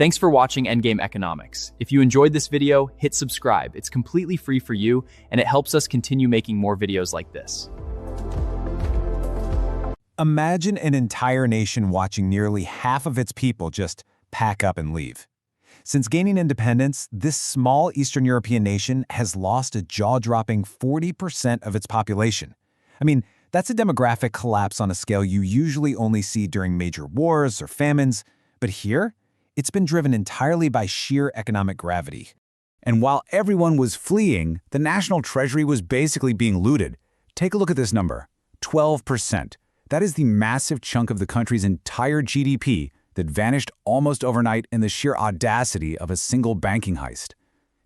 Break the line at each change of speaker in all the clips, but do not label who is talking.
Thanks for watching Endgame Economics. If you enjoyed this video, hit subscribe. It's completely free for you, and it helps us continue making more videos like this.
Imagine an entire nation watching nearly half of its people just pack up and leave. Since gaining independence, this small Eastern European nation has lost a jaw-dropping 40% of its population. I mean, that's a demographic collapse on a scale you usually only see during major wars or famines, but here, it's been driven entirely by sheer economic gravity. And while everyone was fleeing, the national treasury was basically being looted. Take a look at this number, 12%. That is the massive chunk of the country's entire GDP that vanished almost overnight in the sheer audacity of a single banking heist.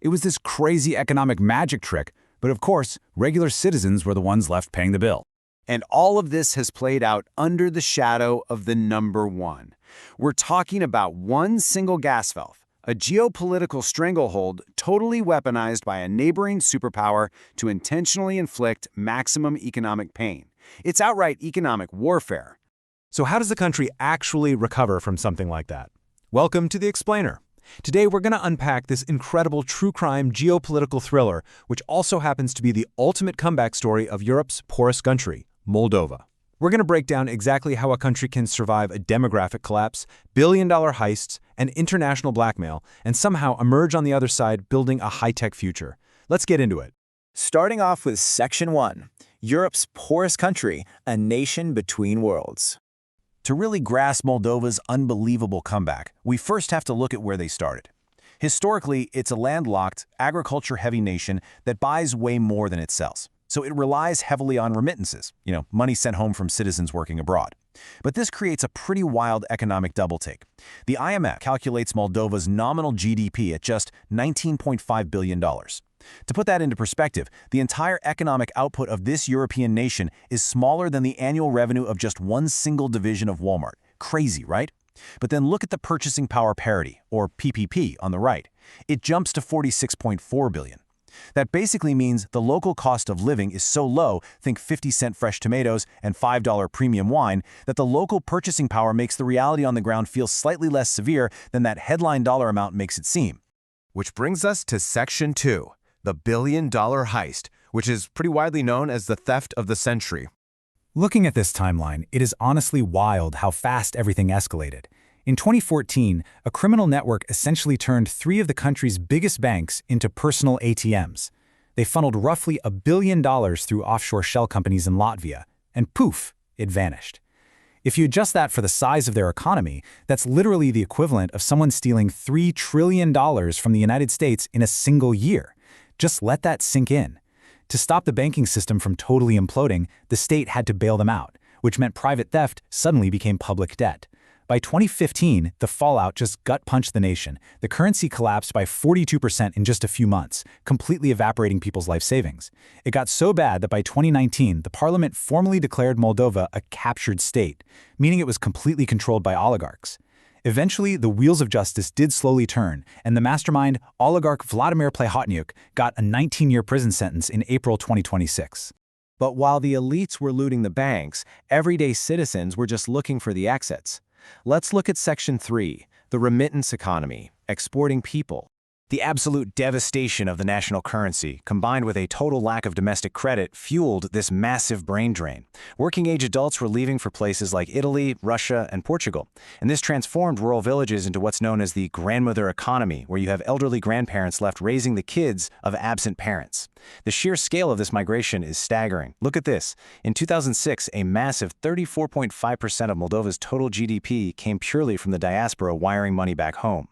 It was this crazy economic magic trick, but of course, regular citizens were the ones left paying the bill.
And all of this has played out under the shadow of the number one. We're talking about one single gas valve, a geopolitical stranglehold totally weaponized by a neighboring superpower to intentionally inflict maximum economic pain. It's outright economic warfare.
So how does the country actually recover from something like that? Welcome to The Explainer. Today we're going to unpack this incredible true crime geopolitical thriller, which also happens to be the ultimate comeback story of Europe's poorest country, Moldova. We're going to break down exactly how a country can survive a demographic collapse, billion-dollar heists, and international blackmail, and somehow emerge on the other side building a high-tech future. Let's get into it.
Starting off with Section 1, Europe's poorest country, a nation between worlds.
To really grasp Moldova's unbelievable comeback, we first have to look at where they started. Historically, it's a landlocked, agriculture-heavy nation that buys way more than it sells. So it relies heavily on remittances, money sent home from citizens working abroad. But this creates a pretty wild economic double-take. The IMF calculates Moldova's nominal GDP at just $19.5 billion. To put that into perspective, the entire economic output of this European nation is smaller than the annual revenue of just one single division of Walmart. Crazy, right? But then look at the purchasing power parity, or PPP, on the right. It jumps to $46.4 billion. That basically means the local cost of living is so low, think 50-cent fresh tomatoes and $5 premium wine, that the local purchasing power makes the reality on the ground feel slightly less severe than that headline dollar amount makes it seem.
Which brings us to Section 2, the billion-dollar heist, which is pretty widely known as the theft of the century.
Looking at this timeline, it is honestly wild how fast everything escalated. In 2014, a criminal network essentially turned 3 of the country's biggest banks into personal ATMs. They funneled roughly $1 billion through offshore shell companies in Latvia, and poof, it vanished. If you adjust that for the size of their economy, that's literally the equivalent of someone stealing $3 trillion from the United States in a single year. Just let that sink in. To stop the banking system from totally imploding, the state had to bail them out, which meant private theft suddenly became public debt. By 2015, the fallout just gut-punched the nation. The currency collapsed by 42% in just a few months, completely evaporating people's life savings. It got so bad that by 2019, the parliament formally declared Moldova a captured state, meaning it was completely controlled by oligarchs. Eventually, the wheels of justice did slowly turn, and the mastermind, oligarch Vladimir Plahotniuc, got a 19-year prison sentence in April 2026.
But while the elites were looting the banks, everyday citizens were just looking for the exits. Let's look at Section 3, the remittance economy, exporting people.
The absolute devastation of the national currency, combined with a total lack of domestic credit, fueled this massive brain drain. Working-age adults were leaving for places like Italy, Russia, and Portugal. And this transformed rural villages into what's known as the grandmother economy, where you have elderly grandparents left raising the kids of absent parents. The sheer scale of this migration is staggering. Look at this. In 2006, a massive 34.5% of Moldova's total GDP came purely from the diaspora wiring money back home.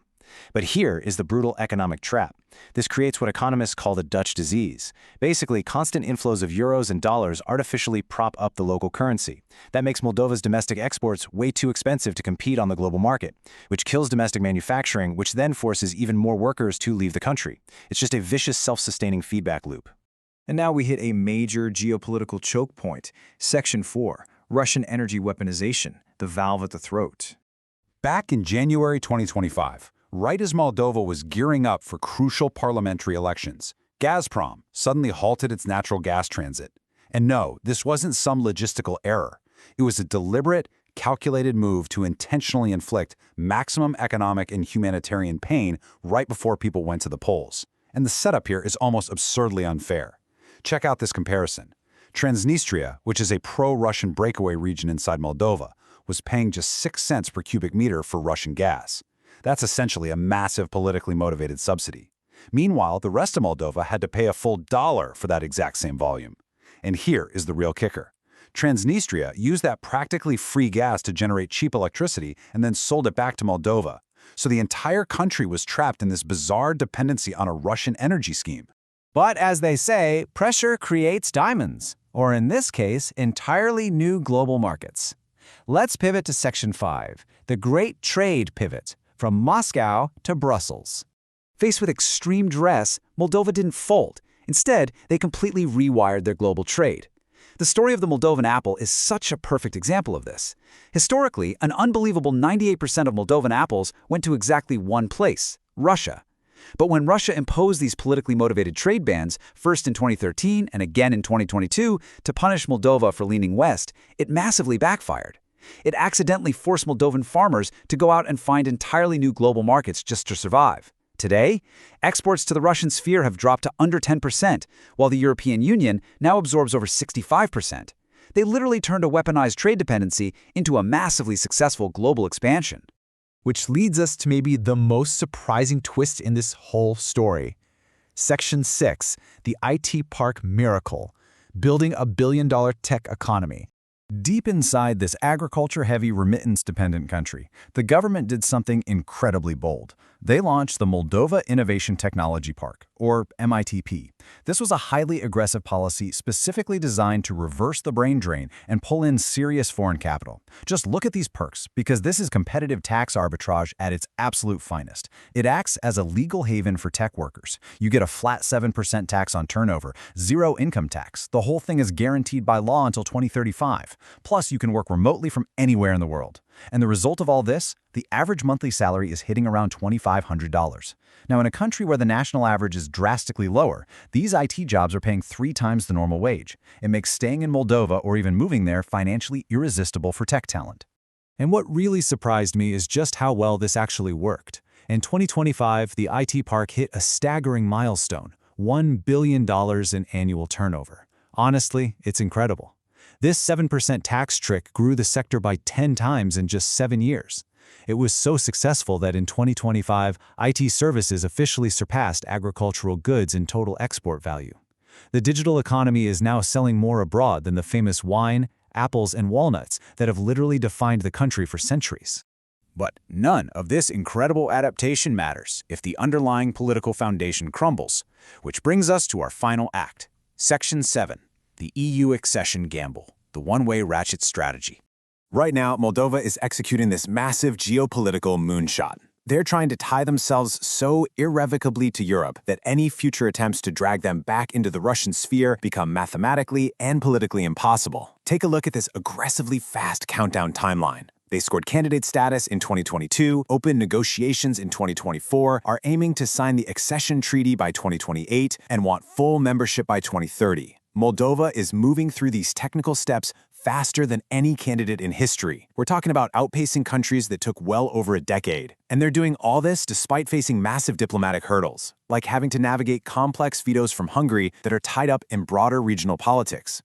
But here is the brutal economic trap. This creates what economists call the Dutch disease. Basically, constant inflows of euros and dollars artificially prop up the local currency. That makes Moldova's domestic exports way too expensive to compete on the global market, which kills domestic manufacturing, which then forces even more workers to leave the country. It's just a vicious self-sustaining feedback loop.
And now we hit a major geopolitical choke point. Section 4, Russian energy weaponization, the valve at the throat.
Back in January 2025, right as Moldova was gearing up for crucial parliamentary elections, Gazprom suddenly halted its natural gas transit. And no, this wasn't some logistical error. It was a deliberate, calculated move to intentionally inflict maximum economic and humanitarian pain right before people went to the polls. And the setup here is almost absurdly unfair. Check out this comparison. Transnistria, which is a pro-Russian breakaway region inside Moldova, was paying just 6 cents per cubic meter for Russian gas. That's essentially a massive politically motivated subsidy. Meanwhile, the rest of Moldova had to pay a full $1 for that exact same volume. And here is the real kicker. Transnistria used that practically free gas to generate cheap electricity and then sold it back to Moldova. So the entire country was trapped in this bizarre dependency on a Russian energy scheme.
But as they say, pressure creates diamonds, or in this case, entirely new global markets. Let's pivot to Section 5, the Great Trade Pivot, from Moscow to Brussels.
Faced with extreme duress, Moldova didn't fold. Instead, they completely rewired their global trade. The story of the Moldovan apple is such a perfect example of this. Historically, an unbelievable 98% of Moldovan apples went to exactly one place, Russia. But when Russia imposed these politically motivated trade bans, first in 2013 and again in 2022, to punish Moldova for leaning west, it massively backfired. It accidentally forced Moldovan farmers to go out and find entirely new global markets just to survive. Today, exports to the Russian sphere have dropped to under 10%, while the European Union now absorbs over 65%. They literally turned a weaponized trade dependency into a massively successful global expansion.
Which leads us to maybe the most surprising twist in this whole story. Section 6, the IT Park Miracle, building a billion-dollar tech economy. Deep inside this agriculture-heavy, remittance-dependent country, the government did something incredibly bold. They launched the Moldova Innovation Technology Park, or MITP. This was a highly aggressive policy specifically designed to reverse the brain drain and pull in serious foreign capital. Just look at these perks, because this is competitive tax arbitrage at its absolute finest. It acts as a legal haven for tech workers. You get a flat 7% tax on turnover, zero income tax. The whole thing is guaranteed by law until 2035. Plus, you can work remotely from anywhere in the world. And the result of all this? The average monthly salary is hitting around $2,500. Now, in a country where the national average is drastically lower, these IT jobs are paying 3 times the normal wage. It makes staying in Moldova or even moving there financially irresistible for tech talent. And what really surprised me is just how well this actually worked. In 2025, the IT park hit a staggering milestone, $1 billion in annual turnover. Honestly, it's incredible. This 7% tax trick grew the sector by 10 times in just 7 years. It was so successful that in 2025, IT services officially surpassed agricultural goods in total export value. The digital economy is now selling more abroad than the famous wine, apples, and walnuts that have literally defined the country for centuries.
But none of this incredible adaptation matters if the underlying political foundation crumbles, which brings us to our final act. Section 7. The EU accession gamble, the one-way ratchet strategy. Right now, Moldova is executing this massive geopolitical moonshot. They're trying to tie themselves so irrevocably to Europe that any future attempts to drag them back into the Russian sphere become mathematically and politically impossible. Take a look at this aggressively fast countdown timeline. They scored candidate status in 2022, opened negotiations in 2024, are aiming to sign the accession treaty by 2028, and want full membership by 2030. Moldova is moving through these technical steps faster than any candidate in history. We're talking about outpacing countries that took well over a decade. And they're doing all this despite facing massive diplomatic hurdles, like having to navigate complex vetoes from Hungary that are tied up in broader regional politics.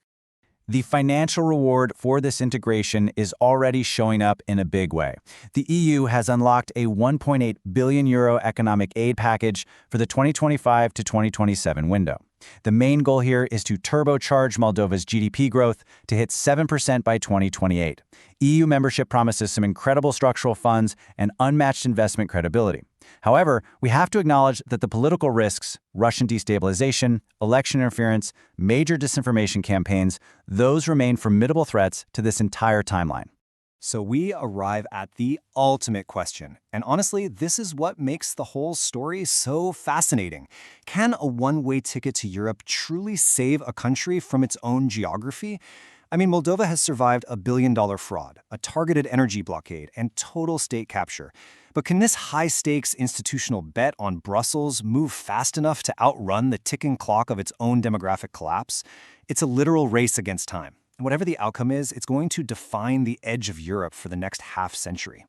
The financial reward for this integration is already showing up in a big way. The EU has unlocked a €1.8 billion economic aid package for the 2025 to 2027 window. The main goal here is to turbocharge Moldova's GDP growth to hit 7% by 2028. EU membership promises some incredible structural funds and unmatched investment credibility. However, we have to acknowledge that the political risks, Russian destabilization, election interference, major disinformation campaigns, those remain formidable threats to this entire timeline.
So we arrive at the ultimate question. And honestly, this is what makes the whole story so fascinating. Can a one-way ticket to Europe truly save a country from its own geography? I mean, Moldova has survived a billion-dollar fraud, a targeted energy blockade, and total state capture. But can this high-stakes institutional bet on Brussels move fast enough to outrun the ticking clock of its own demographic collapse? It's a literal race against time. And whatever the outcome is, it's going to define the edge of Europe for the next half century.